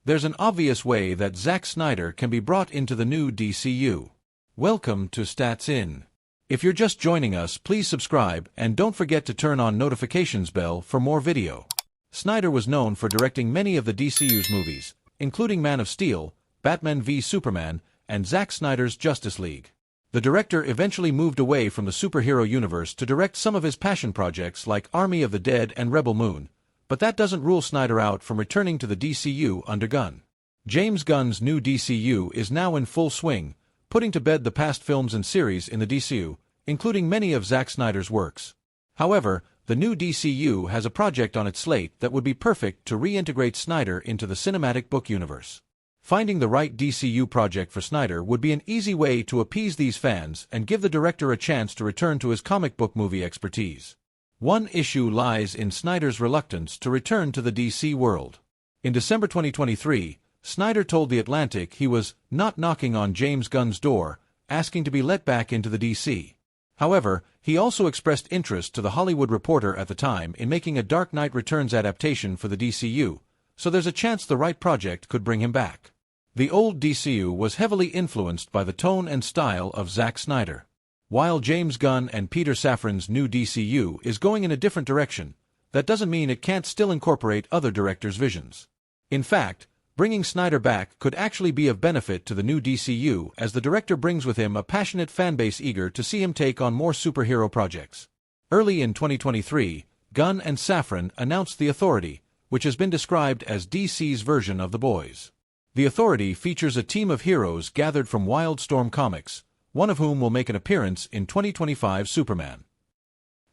There's an obvious way that Zack Snyder can be brought into the new DCU. Welcome to Stats In. If you're just joining us, please subscribe and don't forget to turn on notifications bell for more video. Snyder was known for directing many of the DCU's movies, including Man of Steel, Batman v Superman, and Zack Snyder's Justice League. The director eventually moved away from the superhero universe to direct some of his passion projects like Army of the Dead and Rebel Moon, but that doesn't rule Snyder out from returning to the DCU under Gunn. James Gunn's new DCU is now in full swing, putting to bed the past films and series in the DCU, including many of Zack Snyder's works. However, the new DCU has a project on its slate that would be perfect to reintegrate Snyder into the cinematic book universe. Finding the right DCU project for Snyder would be an easy way to appease these fans and give the director a chance to return to his comic book movie expertise. One issue lies in Snyder's reluctance to return to the DC world. In December 2023, Snyder told The Atlantic he was not knocking on James Gunn's door, asking to be let back into the DC. However, he also expressed interest to The Hollywood Reporter at the time in making a Dark Knight Returns adaptation for the DCU, so there's a chance the right project could bring him back. The old DCU was heavily influenced by the tone and style of Zack Snyder. While James Gunn and Peter Safran's new DCU is going in a different direction, that doesn't mean it can't still incorporate other directors' visions. In fact, bringing Snyder back could actually be of benefit to the new DCU as the director brings with him a passionate fanbase eager to see him take on more superhero projects. Early in 2023, Gunn and Safran announced The Authority, which has been described as DC's version of The Boys. The Authority features a team of heroes gathered from Wildstorm Comics, one of whom will make an appearance in 2025's Superman.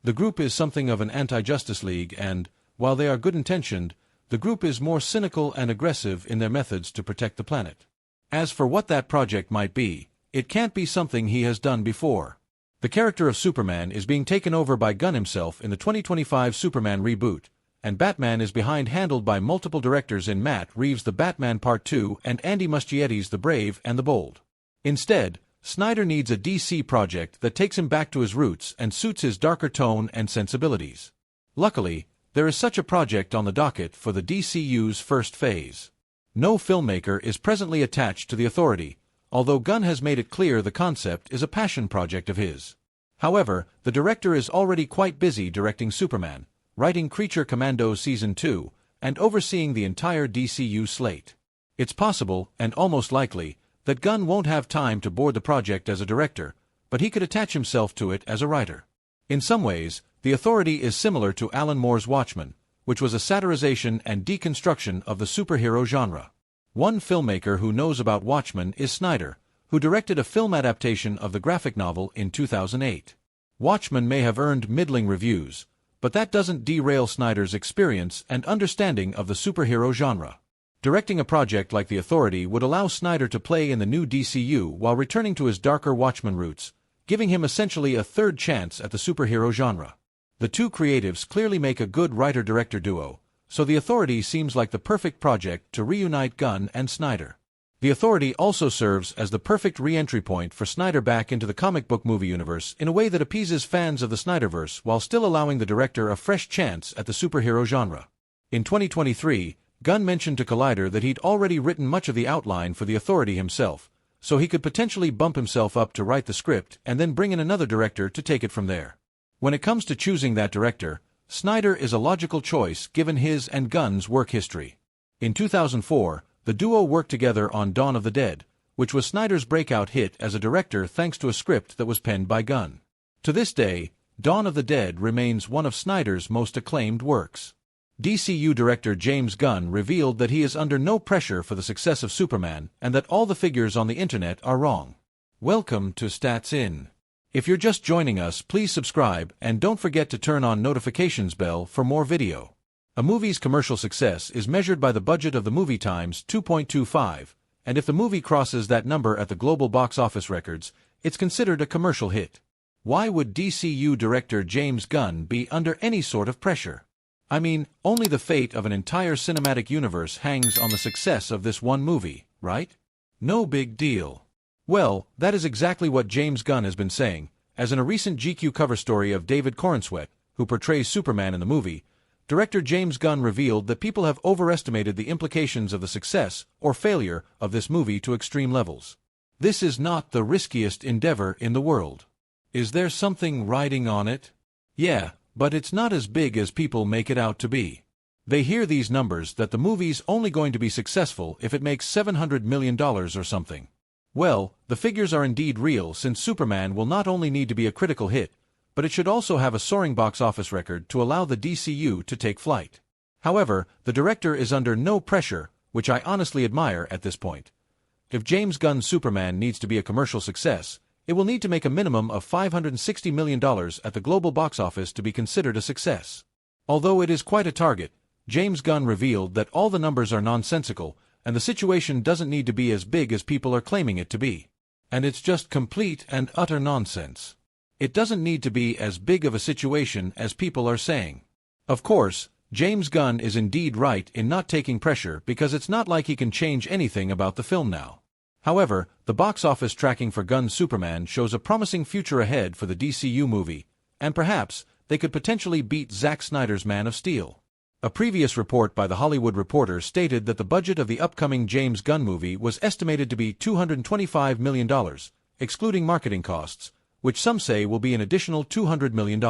The group is something of an anti-Justice League and, while they are good-intentioned, the group is more cynical and aggressive in their methods to protect the planet. As for what that project might be, it can't be something he has done before. The character of Superman is being taken over by Gunn himself in the 2025 Superman reboot, and Batman is handled by multiple directors in Matt Reeves' The Batman Part 2 and Andy Muschietti's The Brave and the Bold. Instead, Snyder needs a DC project that takes him back to his roots and suits his darker tone and sensibilities. Luckily, there is such a project on the docket for the DCU's first phase. No filmmaker is presently attached to The Authority, although Gunn has made it clear the concept is a passion project of his. However, the director is already quite busy directing Superman, writing Creature Commandos Season 2, and overseeing the entire DCU slate. It's possible, and almost likely, that Gunn won't have time to board the project as a director, but he could attach himself to it as a writer. In some ways, The Authority is similar to Alan Moore's Watchmen, which was a satirization and deconstruction of the superhero genre. One filmmaker who knows about Watchmen is Snyder, who directed a film adaptation of the graphic novel in 2008. Watchmen may have earned middling reviews, but that doesn't derail Snyder's experience and understanding of the superhero genre. Directing a project like The Authority would allow Snyder to play in the new DCU while returning to his darker Watchmen roots, giving him essentially a third chance at the superhero genre. The two creatives clearly make a good writer-director duo, so The Authority seems like the perfect project to reunite Gunn and Snyder. The Authority also serves as the perfect re-entry point for Snyder back into the comic book movie universe in a way that appeases fans of the Snyderverse while still allowing the director a fresh chance at the superhero genre. In 2023, Gunn mentioned to Collider that he'd already written much of the outline for The Authority himself, so he could potentially bump himself up to write the script and then bring in another director to take it from there. When it comes to choosing that director, Snyder is a logical choice given his and Gunn's work history. In 2004, the duo worked together on Dawn of the Dead, which was Snyder's breakout hit as a director thanks to a script that was penned by Gunn. To this day, Dawn of the Dead remains one of Snyder's most acclaimed works. DCU director James Gunn revealed that he is under no pressure for the success of Superman and that all the figures on the internet are wrong. Welcome to Stats In. If you're just joining us, please subscribe and don't forget to turn on notifications bell for more video. A movie's commercial success is measured by the budget of the movie times 2.25, and if the movie crosses that number at the global box office records, it's considered a commercial hit. Why would DCU director James Gunn be under any sort of pressure? I mean, only the fate of an entire cinematic universe hangs on the success of this one movie, right? No big deal. Well, that is exactly what James Gunn has been saying, as in a recent GQ cover story of David Corenswet, who portrays Superman in the movie, director James Gunn revealed that people have overestimated the implications of the success or failure of this movie to extreme levels. This is not the riskiest endeavor in the world. Is there something riding on it? Yeah, but it's not as big as people make it out to be. They hear these numbers that the movie's only going to be successful if it makes $700 million or something. Well, the figures are indeed real, since Superman will not only need to be a critical hit, but it should also have a soaring box office record to allow the DCU to take flight. However, the director is under no pressure, which I honestly admire at this point. If James Gunn's Superman needs to be a commercial success, it will need to make a minimum of $560 million at the global box office to be considered a success. Although it is quite a target, James Gunn revealed that all the numbers are nonsensical, and the situation doesn't need to be as big as people are claiming it to be. And it's just complete and utter nonsense. It doesn't need to be as big of a situation as people are saying. Of course, James Gunn is indeed right in not taking pressure, because it's not like he can change anything about the film now. However, the box office tracking for Gunn's Superman shows a promising future ahead for the DCU movie, and perhaps they could potentially beat Zack Snyder's Man of Steel. A previous report by The Hollywood Reporter stated that the budget of the upcoming James Gunn movie was estimated to be $225 million, excluding marketing costs, which some say will be an additional $200 million.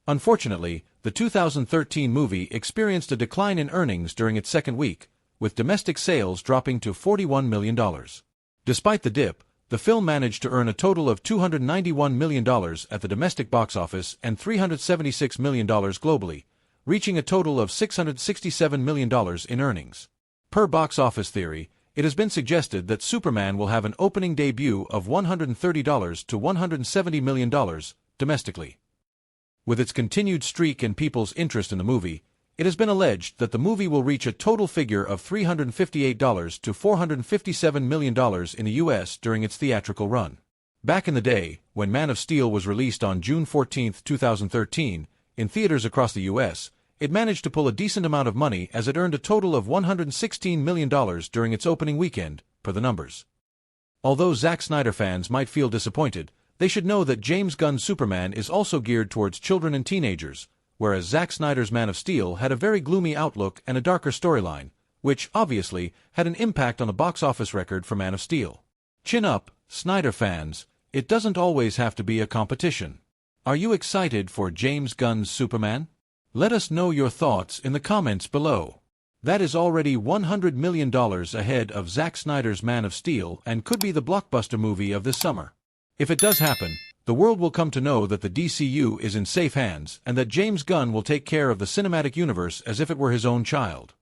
Unfortunately, the 2013 movie experienced a decline in earnings during its second week, with domestic sales dropping to $41 million. Despite the dip, the film managed to earn a total of $291 million at the domestic box office and $376 million globally, reaching a total of $667 million in earnings. Per Box Office Theory, it has been suggested that Superman will have an opening debut of $130 to $170 million domestically. With its continued streak and people's interest in the movie, it has been alleged that the movie will reach a total figure of $358 to $457 million in the US during its theatrical run. Back in the day, when Man of Steel was released on June 14, 2013, in theaters across the US, it managed to pull a decent amount of money, as it earned a total of $116 million during its opening weekend, per the numbers. Although Zack Snyder fans might feel disappointed, they should know that James Gunn's Superman is also geared towards children and teenagers, whereas Zack Snyder's Man of Steel had a very gloomy outlook and a darker storyline, which, obviously, had an impact on the box office record for Man of Steel. Chin up, Snyder fans, it doesn't always have to be a competition. Are you excited for James Gunn's Superman? Let us know your thoughts in the comments below. That is already $100 million ahead of Zack Snyder's Man of Steel and could be the blockbuster movie of this summer. If it does happen, the world will come to know that the DCU is in safe hands and that James Gunn will take care of the cinematic universe as if it were his own child.